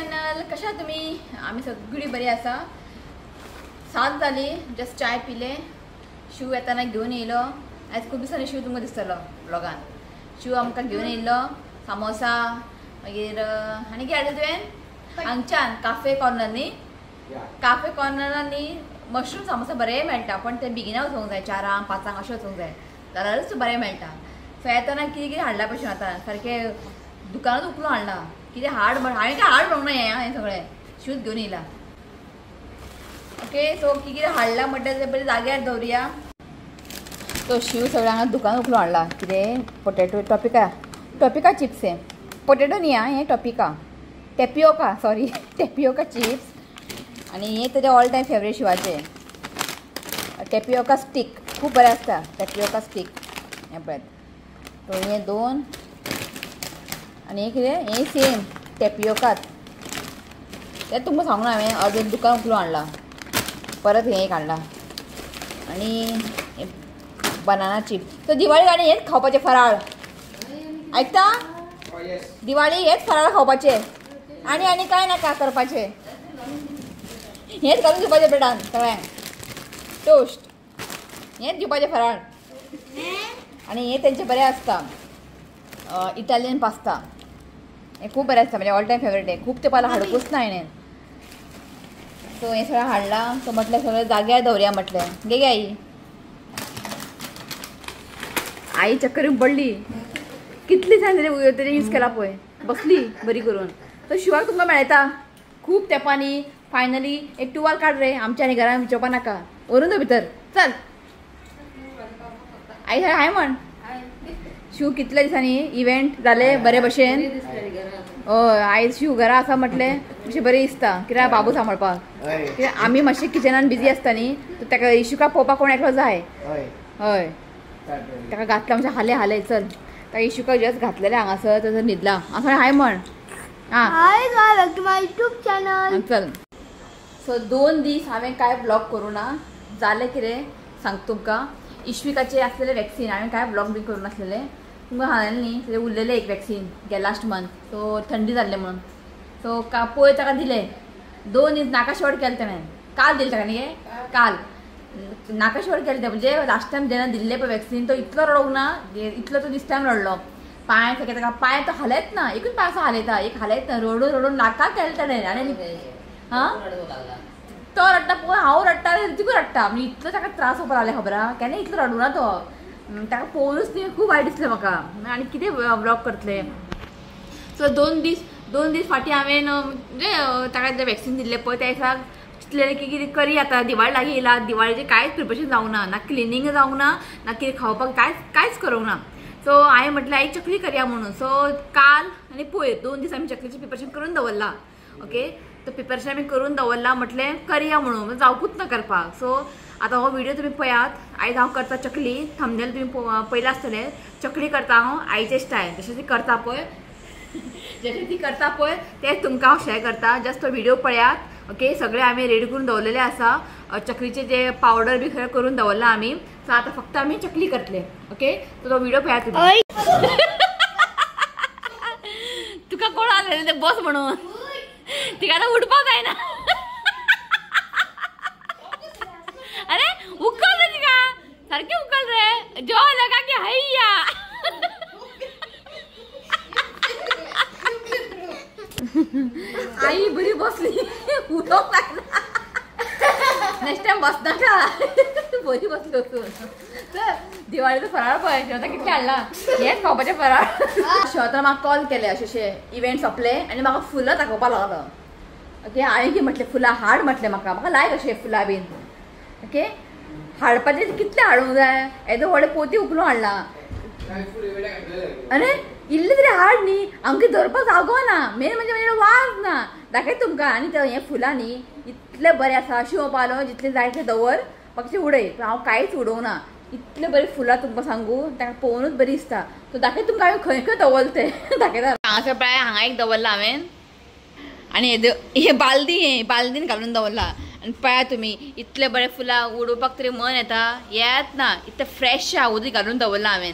Channel कशा तुम्ही आम्ही सगळी बरी आसा 7 जाली जस्ट चाय पिले शिव येताना घेऊन येयलो आज खूप दिसांनी शिव तुमकां दिसतलो ब्लॉगान शिव आमकां घेऊन येयलो सामोसा मागीर आनी कितें हाडलें तुवें हांगच्यान काफे कॉर्नरनी काफे कॉर्नरांनी मशरूम सामोसा बरे मेळटा पण ते बेगिना वचूंक जाय 4 5 अशें वचूंक जाय जाल्यारूच बरें मेळटा सो येताना कितें कितें हाडला पळय आतां सारकें दुकानात उखलून हाडला कितें हाड हांवें काय हाड म्हणूंक ना हें सगळें शूज घेवन येयला ओके सो कितें हाडला म्हणटा तें बरें जाग्यार दवरया तो शिव सगळें हांगा दुकान उखलून हाडला कितें पोटेटो टॉपिका चिप्स हे पोटेटो न्ही हें टॉपिका टेपिओका सॉरी टेपिओका चिप्स आनी हें तेजें ऑल टायम फेवरेट शिवाचें टेपिओका स्टीक खूब बरें आसता टेपिओका स्टीक हें पळय तो हें 2 आनी हें कितें हें सेम टेपिओकात तें तुमकां सांगूना हांवें अर्दें दुकान उखलून हाडला परत हें एक हाडला आनी बनाना चिप्स तो दिवाळी आनी हेंच खावपाचें फराळ आयकता दिवाळी हेच फराळ खावपाचें आनी कांय नाका करपाचें हेंच घालून दिवपाचें बेटान सगळ्यांक टोस्ट हेंच दिवपाचें फराळ आनी हें तेंचें बरें आसता इटालियन पास्ता हें खूब बरें आसता म्हणजे ऑल टायम फेवरेट हें खूब तेंपाला हाडूंकूच ना हेणें सो हें सगळें हाडलां सो म्हटलें सगळें जाग्यार दवरया म्हटलें गे आई चक्कर पडली कितली दिसांनी तरी यूज केला पळय बसली बरी करून तो शिवाक तुमकां मेळटा खूब तेंपांनी फायनली एक टुवाल काड रे आमच्या आनी घरान विचारपा नाका व्हरून दो भितर चल आई हाय म्हण शिव कितल्या दिसांनी इव्हेंट जाले बरे भशेन हय आयज शिव घरा आसा म्हटलें अशें बरें दिसता कित्याक बाबू सांबाळपाक कित्याक आमी मातशें किचनान बिजी आसता न्ही ताका इशुका पळोवपाक कोण एकलो जाय हय ताका घातला म्हणजे हाले चल ताका इशुका जस्ट घातलेलें हांगासर थंयसर न्हिदला असं हाय म्हण हाय गायस माय यूट्यूब चॅनल चल सो 2 दीस हांवें कांय ब्लॉग करूं ना जालें कितें सांगता तुमकां इश्विकाचें आसलेलें वॅक्सीन हांवें कांय ब्लॉग बी करूं नासलेलें तुमकां सांगलें न्ही तें उरलेलें एक वॅक्सीन गे लास्ट मंथ सो थंडी जाल्लें म्हणून सो पळय ताका दिलें 2 दीस नाकाशेवड केलें ताणें काल दिलें ताका न्ही काल नाकाशेवड केलें तें म्हणजे लास्ट टायम जेन्ना दिल्लें पळय वॅक्सीन तो इतलो रडोंक ना इतलो तो दिस टायम रडलो पांय सगळें ताका पांय तो हालयत ना एकूच पांय असो हालयता एक हालयत ना रडून नाकाक केलें ताणें आनी हां तो रडटा पळय हांव रडटा तिकूय रडटा म्हणजे इतलो ताका त्रास जावपाक लागले खबर आहा केन्ना इतलो रडूं ना तो ताका पळोवनूच न्ही खूब वायट दिसलें म्हाका आनी कितें ब्लॉग करतलें सो 2 दीस फाटीं हांवें म्हणजे ताका जें वॅक्सीन दिल्लें पळय त्या दिसाक चिंतलेलें की कितें करी आतां दिवाळी लागीं येयला दिवाळीचें कांयच प्रिपरेशन जावंक ना क्लिनींग जावंक ना कितें खावपाक कांयच करूंक ना सो हांवें म्हटलें आई चकली करया म्हणून सो काल आनी पळय 2 दीस आमी चकलीचें प्रिपरेशन करून दवरलां ओके तो प्रिपरेशन आमी करून दवरलां म्हटलें करया म्हणून जावकूच ना करपाक सो आतां हो व्हिडिओ तुमी पळयात आयज हांव करता चकली थंबनेल तुमी पयलें आसतलें चकली करता हांव आईचे स्टायल जशें ती करता पळय जशें ती करता पळय तेंच तुमकां हांव शेअर करता जस्ट तो व्हिडिओ पळयात ओके सगळें आमी रेडी करून दवरलेलें आसा चकलीचें जे पावडर बी खंय करून दवरला आमी सो आतां फक्त आमी चकली करतले ओके सो तो व्हिडिओ पळयात तुमी तुका कोण आलेलें तें बस म्हणून तिका आतां उठपाक जायना अरे उखल रे तिका सारकी उखल रे जो लगा की हैया आई बरी बसली उठोवंक लागना नेक्स्ट टायम बसनाका बरी बसली वचून दिवाळीचो फराळ पळय शेवता कितले हाडला हेंच खावपाचें फराळ शेवता म्हाका कॉल केले अशें इव्हेंट सोंपले आनी म्हाका फुलां दाखोवपाक लागलो ओके हांवें कितें म्हटलें फुलां हाड म्हटलें म्हाका लायक अशें फुलां बीन ओके हाडपाचें कितलें हाडूंक जाय येदो व्हडले पोती उखलून हाडला अरे इल्लें तरी हाड न्ही आमकां धरपाक जागो ना मेन म्हणजे वाज ना दाखयत तुमकां आनी ते हें फुलां न्ही इतले बरें आसा शिव पालो जितलें जाय तितलें दवर मातशें उडय हांव कांयच उडोवंक ना इतले बरी फुलां तुमकां सांगू ताका पळोवनूच बरी दिसता सो दाखयत तुमकां हांवें खंय खंय दवरलें तें दाखयता हांगासर प्राय हांगा एक दवरला हांवें आनी हे बालदीन घालून दवरला आनी पळयात तुमी इतले बरे फुलां उडोवपाक तरी मन येत ना इतलें फ्रेश उदक घालून दवरला हांवें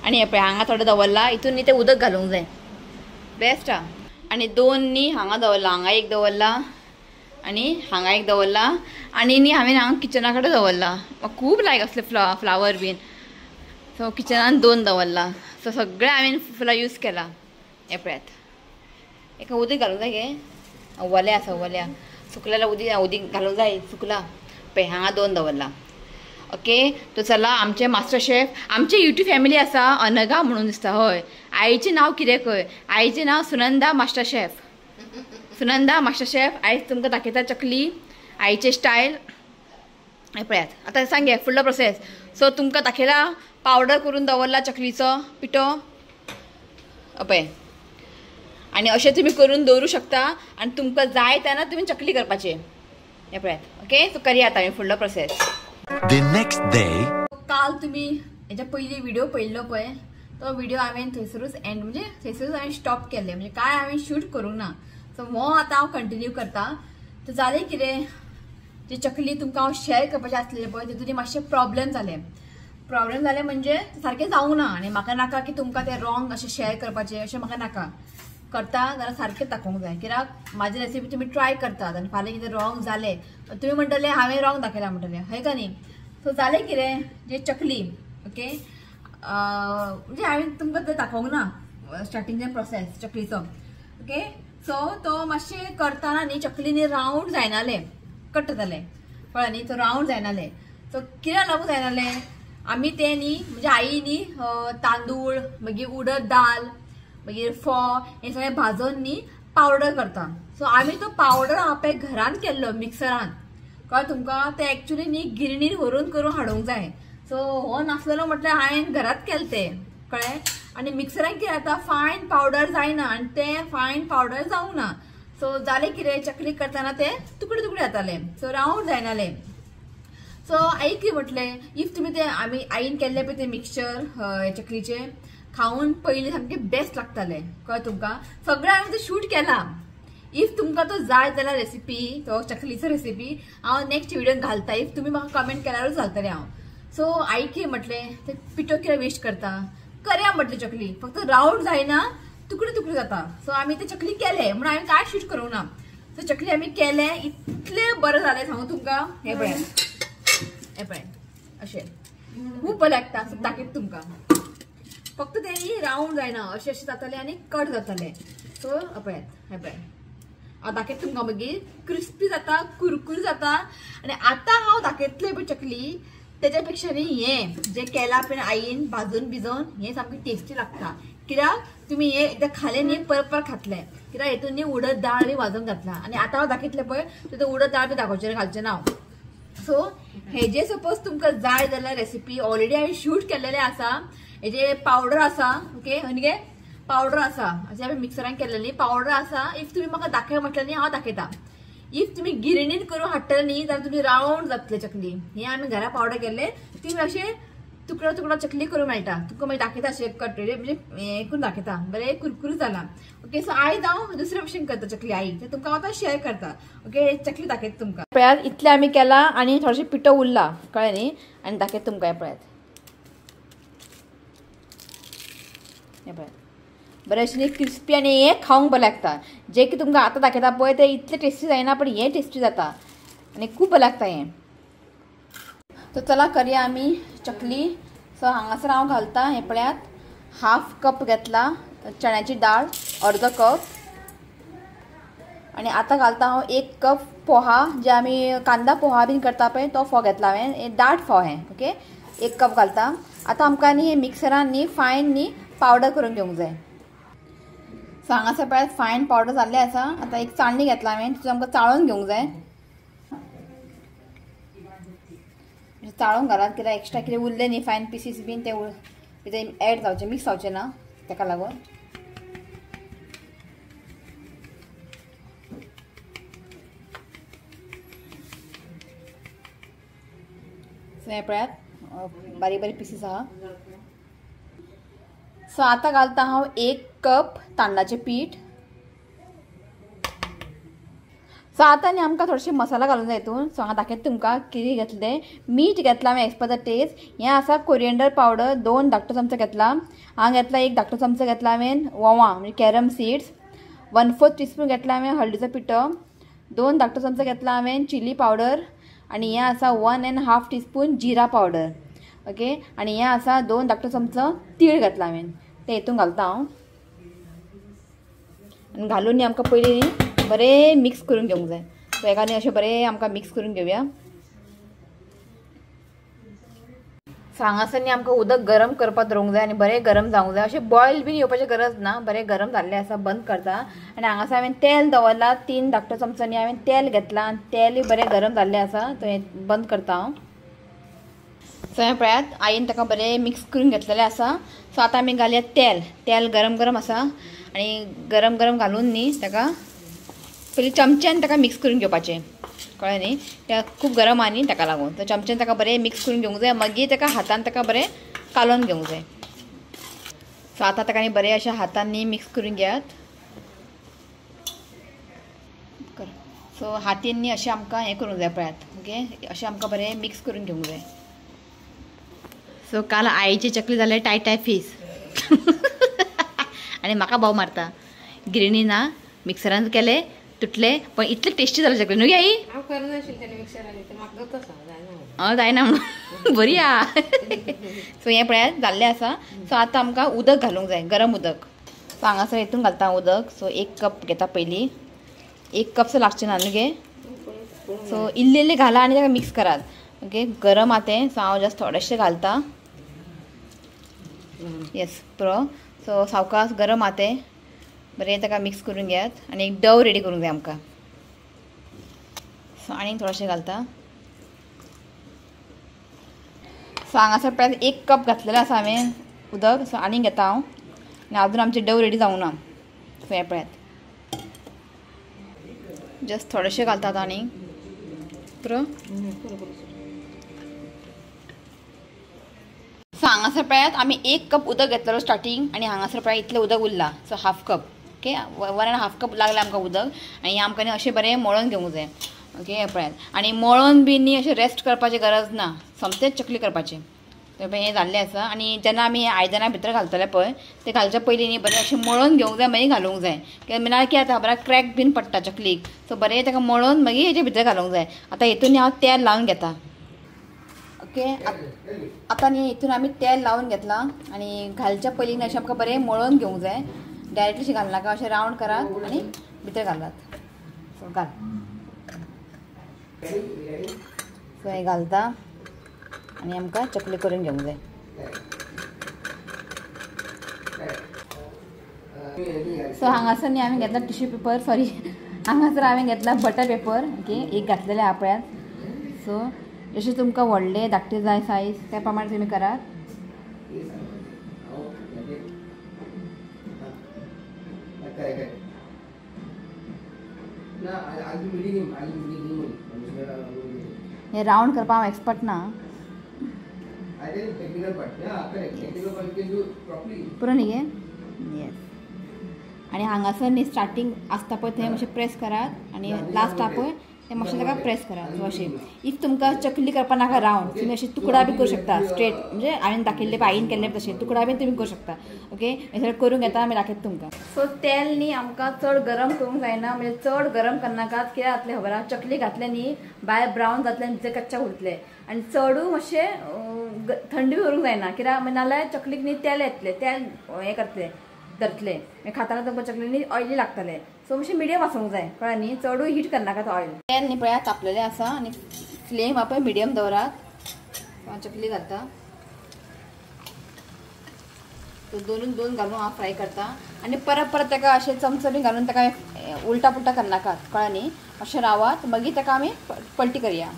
आनी हे पळय हांगा थोडें दवरला हितून न्ही तें उदक घालूंक जाय बेस्ट आणि 2 नी हांगा दवरला, हांगा एक दवरला आणि हांगा एक दवरला आणि नी हांवें हांगा किचना कडेन दवरला. म्हाका खूब लायक असले फ्लावर बीन. सो किचनान 2 दवरला. सो सगळे हांवें फुलां यूज केला. हे पळयात. एका उदीक घालूंक जाय गे, वल्या आसा वल्या सुकलेल्या उदीक घालूंक जाय सुकला पळय. हांगा 2 दवरला. ओके. तो चला आमचे मास्टर शेफ, आमची यूट्यूब फॅमिली आसा अनघा म्हणून दिसता. हय, आईचें नांव कितें खंय? आईचें नांव Sunanda master chef. Sunanda master chef. आयज तुमकां दाखयता चकली आईचे स्टायल. हे पळयात. आतां सांगे फुडलो प्रोसेस. सो तुमकां दाखयला पावडर करून दवरला चकलीचो पिठो पळय. आणि अशें तुमी करून दवरूं शकता आणि तुमकां जाय तेन्ना तुमी चकली करपाचे. हे पळयात. ओके. सो करया आतां आमी फुडलो प्रोसेस. The next day. काल तुम्ही हेच्या पयली व्हिडिओ पळयल्लो पळय, तो व्हिडिओ हांवें थंयसरूच एंड म्हणजे थंयसरूच हांवें स्टॉप केल्ले, म्हणजे काय हांवें शूट करूंक ना. सो हो आतां हांव कंटिन्यू करता. तर जालें कितें, जी चकली तुमकां हांव शेअर करपाचें आसलेलें पळय तितून मातशे प्रॉब्लेम जाले म्हणजे सारकें जावंक ना. आनी म्हाका नाका की तुमकां ते रॉंग अशें शेअर करपाचें अशें म्हाका नाका. करता जाल्यार सारकें दाखोवंक जाय. कित्याक म्हाजी रेसिपी तुमी ट्राय करतात आनी फाल्यां कितें रॉंग जालें तुमी म्हणटले हांवें रॉंग दाखयला म्हणटले, हय का न्ही. सो जालें कितें, जे चकली ओके म्हणजे हांवें तुमकां ते दाखोवंक ना स्टार्टिंगचे प्रोसेस चकलीचो. ओके. सो तो मातशें करतना न्ही चकली न्ही रावंड जायनाले, कट जाले कळ्ळें न्ही. तो रावंड जायनाले. सो कित्याक लागून जायनाले, आमी ते न्ही म्हणजे आई न्ही तांदूळ मागीर उडद दाल मागीर फोव हे सगळें भाजून न्ही पावडर करता. सो आमी तो पावडर हांव पळय घरान केल्लो मिक्सरान, कळ्ळें तुमकां. ते एक्चुली न्ही गिरणीर व्हरून करून हाडूंक जाय. सो हो नासलेलो म्हटल्यार हांवें घरात केलें तें, कळ्ळें. आनी मिक्सरान कितें जाता फायन पावडर जायना आनी तें फायन पावडर जावंक ना. सो जालें कितें, चकली करतना ते तुकडे तुकडे जाताले, सो रावंड जायनाले. सो आई कितें म्हटलें, इफ तुमी ते आमी आईन केल्ले पळय ते मिक्सचर चकलीचे खाऊन पयलीं सामकें बेस्ट लागतालें, कळ्ळें तुमकां. सगळें हांवें ते शूट केला. इफ तुमकां तो जाय जाल्यार रेसिपी तो चकलीचो रेसिपी हांव नेक्स्ट व्हिडिओन घालता. इफ तुमी म्हाका कमेंट केल्यारूच घालतलें हांव. सो आई कितें म्हटलें, ते पिठो कितें वेस्ट करता, करया म्हटलें चकली, फक्त रावंड जायना तुकडे तुकडे जाता. सो आमी ते चकली केले म्हणून हांवें कांय शूट करूंक ना. सो चकली आमी केले, इतलें बरें जालें सांगू तुमकां. हे पळय अशें खूब बरें लागता. सो दाखयता तुमकां. फक्त ते रावंड जायना, अशें अशें जातालें आनी कट जातालें. सो पळयात हे पळय हांव दाखयता तुमकां. मागीर क्रिस्पी जाता, कुरकुरी जाता. आनी आतां हांव दाखयतलें पळय चकली तेच्या पेक्षा न्ही हें जें केलां पळय आईन भाजून भिजोवन हें सामकें टेस्टी लागता. कित्याक तुमी हें एकदां खालें न्ही परत परत खातलें. कित्याक हेतून न्ही उडद दाळ बी भाजून घातला. आनी आतां हांव दाखयतलें पळय तितून उडद दाळ बी दाखोवचें घालचें ना. सो हेजे सपोज तुमकां जाय जाल्यार रेसिपी ऑलरेडी हांवें शूट केल्लेलें आसा. हेजे पावडर आसा. ओके. आनी गे पावडर आसा अशें हांवें मिक्सरान केल्लेली पावडर आसा. इफ तुमी म्हाका दाखय म्हटलें न्ही हांव दाखयता. इफ तुमी गिरणीन करून हाडटले न्ही जाल्यार तुमी रावंड जातले चकली. हे आमी घरा पावडर केल्ले तुमी अशें तुकडो तुकडो चकली करूं मेळटा. तुमकां मागीर दाखयता अशें कट म्हणजे हें करून दाखयता. बरें कुरकुरीत जाला. ओके. सो आयज हांव दुसरे भशेन करता चकली आई ते तुमकां आतां शेअर करता. ओके. चकली दाखयता तुमकां. पळयात इतलें आमी केलां आनी थोडेशें पिठो उरला, कळ्ळें न्ही. आनी दाखयता तुमकां. हे पळयात हे पळयात बरें अशें क्रिस्पी आनी हें खावंक बरें लागता. जें की तुमकां आतां दाखयता पळय तें इतलें टेस्टी जायना पण हें टेस्टी जाता आनी खूब बरें लागता हें. सो चला करया आमी चकली. सो हांगासर हांव घालता. हे पळयात 1/2 कप घेतला चण्याची डाळ, अर्दो कप. आनी आतां घालता हांव 1 कप पोहा जे आमी कांदा पोहा बीन करता पळय तो फोव घेतला हांवें. दाट फोव हें. ओके. 1 कप घालता. आतां आमकां न्ही मिक्सरान न्ही फायन न्ही पावडर करून घेवंक जाय. सो हांगासर पळयात फायन पावडर जाल्लें आसा. आतां एक चाळणी घेतला हांवें. तितून आमकां चाळून घेवंक जाय. चाळून घालात कित्याक एक्स्ट्रा कितें उरलें न्ही फायन पीसीस बीन ते एड जावचे मिक्स जावचे ना ताका लागून. सो हे पळयात बारीक बारीक पीसीस आहा. सो आतां घालता हांव 1 कप तांदळाचें पीठ. सो आतां न्ही आमकां थोडेशे मसाला घालूंक जाय हितून. सो हांव दाखयता तुमकां कितें घेतलें. मीठ घेतलां हांवें एज पर द टेस्ट. हें आसा कोरिएंडर पावडर 2 धाकटो चमचो घेतला. हांव घेतला 1 धाकटो चमचो घेतला हांवें वोंवां म्हणजे कॅरम सीड्स. 1/4 टीस्पून घेतला हांवें हळदीचो पिठो, 2 धाकटो चमचो घेतला हांवें चिली पावडर आनी हें आसा 1.5 टीस्पून जिरा पावडर. ओके, आनी हें आसा 2 धाकटो चमचो तीळ घातला हांवें, ते हितून घालता हांव. आनी घालून आमकां पयलीं बरें मिक्स करून घेवंक जाय. सो हेका अशें बरें आमकां मिक्स करून घेवया. सो हांगासर न्ही आमकां उदक गरम करपाक दवरूंक जाय आनी बरें गरम जावंक जाय. अशें बॉयल बीन येवपाची गरज ना, बरें गरम जाल्लें आसा. बंद करता आनी हांगासर हांवें तेल दवरला, 3 धाकटो चमचांनी हांवें तेल घेतलां आनी तेलूय बरें गरम जाल्लें आसा. तो हें बंद करता हांव. सो हें पळयात आईन ताका बरें मिक्स करून घेतलेलें आसा. सो आतां आमी घालया तेल. तेल गरम गरम आसा आनी गरम गरम घालून न्ही ताका पयलीं चमच्यान ताका मिक्स करून घेवपाचें, कळ्ळें न्ही. त्या खूब गरम आहा न्ही ताका लागून. तर चमच्यान ताका बरें मिक्स करून घेवंक जाय. मागीर ताका हातान ताका बरें कालोवन घेवंक जाय. सो आतां ताका न्ही बरें अशें हातांनी मिक्स करून घेयात. सो हातीन न्ही अशें आमकां हें करूंक जाय पळयात. ओके, अशें आमकां बरें मिक्स करून घेवंक जाय. सो काल आईची चकली जाले टायट टायट फीस आनी म्हाका भाव मारता, गिरणी ना मिक्सरान केले तुटले पण इतले टेस्टी जाले चकली न्हू गे आई. जायना म्हणून बरी आहा. सो हें पळयात जाल्लें आसा. सो आतां आमकां उदक घालूंक जाय, गरम उदक. सो हांगासर हितून घालता उदक. सो 1 कप घेता पयलीं. 1 कप सो लागचें ना न्हू गे. सो इल्लें इल्लें घाला आनी ताका मिक्स करात. ओके, गरम आहा तें. सो हांव जस्ट थोडेशें घालता. येस पुरो. सो सावकाश गरम आहा तें बरें ताका मिक्स करून घेयात आनी एक डव रेडी करूंक जाय आमकां. सो आनीक थोडेशें घालता. सो हांगासर पळयात 1 कप घातलेलें आसा हांवें उदक. सो आनीक घेता हांव आनी अजून आमचें डव रेडी जावंक ना. सो हें पळयात जस्ट थोडेशें घालतात आनीक पुरो. सो हांगासर पळयात आमी 1 कप उदक घेतलेलो स्टार्टींग आनी हांगासर पळयात इतलें उदक उरलां. So half cup. Okay, 1.5 cup लागलें आमकां उदक आनी आमकां न्ही अशें बरें मळून घेवंक जाय. ओके, हें पळयात आनी मळोन बी न्ही अशें रेस्ट करपाची गरज ना, सोमतेंच चकली करपाचें. तर हें जाल्लें आसा. आनी जेन्ना आमी आयदनां भितर घालतले पळय ते घालच्या पयलीं न्ही बरें अशें मळोन घेवंक जाय, मागीर घालूंक जाय. नाल्यार कितें जाता बरें क्रॅक बीन पडटा चकलीक. सो बरें ताका मळोन मागीर हेजे भितर घालूंक जाय. आतां हितून न्ही हांव तेल लावन घेता. ओके, आतां न्ही हितून आमी तेल लावन घेतलां आनी घालच्या पयलीं अशें आमकां बरें मळोन घेवंक जाय. डायरेक्टली अशें घालनाका, अशें रावंड करात आनी भितर घालात. सो घाल. सो हें घालता आनी आमकां चकली करून घेवंक जाय. सो हांगासर न्ही हांवें घेतला टिश्यू पेपर, सॉरी हांगासर हांवें घेतला बटर पेपर. ओके, एक घातलेलें आहा पळयात. सो जशें तुमकां व्हडले धाकटे जाय सायज त्या प्रमाणे तुमी करात. हे रावंड करपाक हांव एक्सपर्ट ना. पुरो न्ही गे. येस. आनी हांगासर न्ही स्टार्टींग आसता पळय थंय मातशें प्रेस करात आनी लास्ट आहा पळय तें मातशें ताका प्रेस करात. सो अशें इफ तुमकां चकली करपाक नाका रावंड, तुमी अशें तुकडा बी करूं शकता स्ट्रेट, म्हणजे हांवें दाखयल्ले आईन केल्ले तशें तुकडा बीन तुमी करूं शकता. ओके, हे सगळें करून घेता आमी दाखयता तुमकां. सो तेल न्ही आमकां चड गरम करूंक जायना, म्हणजे चड गरम करनाकात. कित्याक जातलें खबर आहा, चकली घातले न्ही भायर ब्रावन जातले आनी भितर कच्चा उरतले. आनी चडूय मातशें थंड बी करूंक जायना, कित्याक नाल्यार चकलीक न्ही तेल येतले, तेल हें करतले धरतले मागीर खाताना तुमकां चकली न्ही ऑयली लागतले. सो मातशें मिडियम आसूंक जाय, कळ्ळें न्ही. चडूय हीट करनाकात ऑयल. तेल न्ही पळयात तापलेलें आसा आनी फ्लेम आपण मिडियम दवरात. चकली घालता. तो दोन घालून हांव फ्राय करता आनी परत परत ताका अशें चमचो बी घालून ताका उलटा पुलटा करनाकात, कळ्ळें न्ही. अशें रावात मागीर ताका आमी पलटी करया.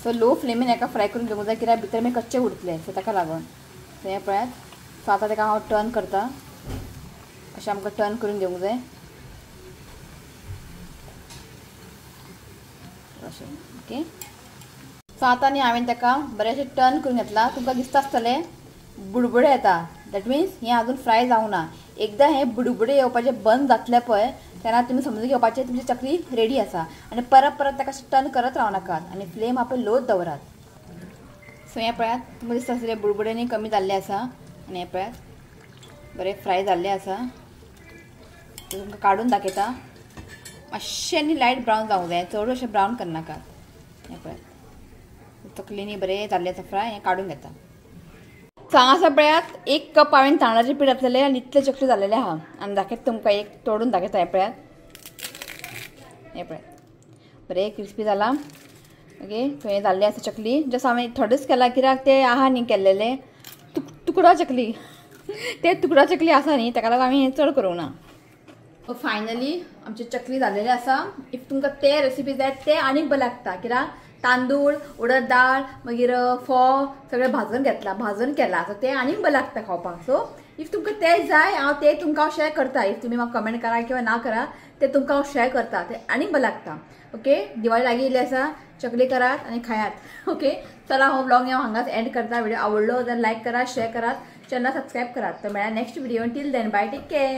सो लो फ्लेमीन हाका फ्राय करून घेवंक जाय, कित्याक भितर मागीर कच्चे उरतले. सो ताका लागून. सो हें पळयात. सो आतां ताका हांव टर्न करता. अशें आमकां टर्न करून घेवंक जाय अशें. ओके, सो आतां न्ही हांवें ताका बरेंशें टर्न करून घेतलां. तुमकां दिसता आसतलें बुडबुडे येता, दॅट मिन्स हें आजून फ्राय जावंक ना. एकदां हें बुडबुडे येवपाचे बंद जातले पळय तेन्ना तुमी समजून घेवपाचें तुमची चकली रेडी आसा. आनी परत परत ताका टर्न करत रावनाकात आनी फ्लेम आपण लोच दवरात. सो हें पळयात तुमकां दिसता आसतलें बुडबुडे न्ही कमी जाल्ले आसा. आनी हें पळयात बरे फ्राय जाल्ले आसा. तुमकां काडून दाखयता. मातशें आनी लायट ब्रावन जावंक जाय, चड अशें ब्रावन करनाकात. हें पळय चकलीनी बरें जाल्लें आसा फ्राय. हें काडून घेता. सांगासा पळयात 1 कप हांवें तांदळाचें पीठ घातलेलें आनी इतले चकली जाल्लेले आहा. आनी दाखयता तुमकां एक तोडून दाखयता. हें पळयात. हें पळयात बरें क्रिस्पी जाला. ओके थंय जाल्ली आसा चकली. जस्ट हांवें थोडेंच केला कित्याक ते आहा न्ही केल्लेले तुकडा चकली ते तुकडा चकली आसा न्ही ताका लागून हांवें हें चड करूंक ना. फायनली आमची चकली जाल्लेली आसा. इफ तुमकां ते रेसिपी जाय ते आनीक बरें लागता कित्याक तांदूळ उडद दाळ मागीर फोव सगळें भाजून घेतला भाजून केला सो ते आनीक बरें लागता खावपाक. सो इफ तुमकां ते जाय हांव ते तुमकां हांव शेअर करता. इफ तुमी म्हाका कमेंट करा किंवा ना करा ते तुमकां हांव शेअर करता. ते आनीक बरें लागता. ओके दिवाळी लागीं येयली आसा. चकली करात आनी खायात. ओके चला हो ब्लॉग हांव हांगाच एंड करता. व्हिडिओ आवडलो जाल्यार लायक करा शेअर करात चॅनल सबस्क्राईब करात. तर मेळ्या next video. Till then bye take care.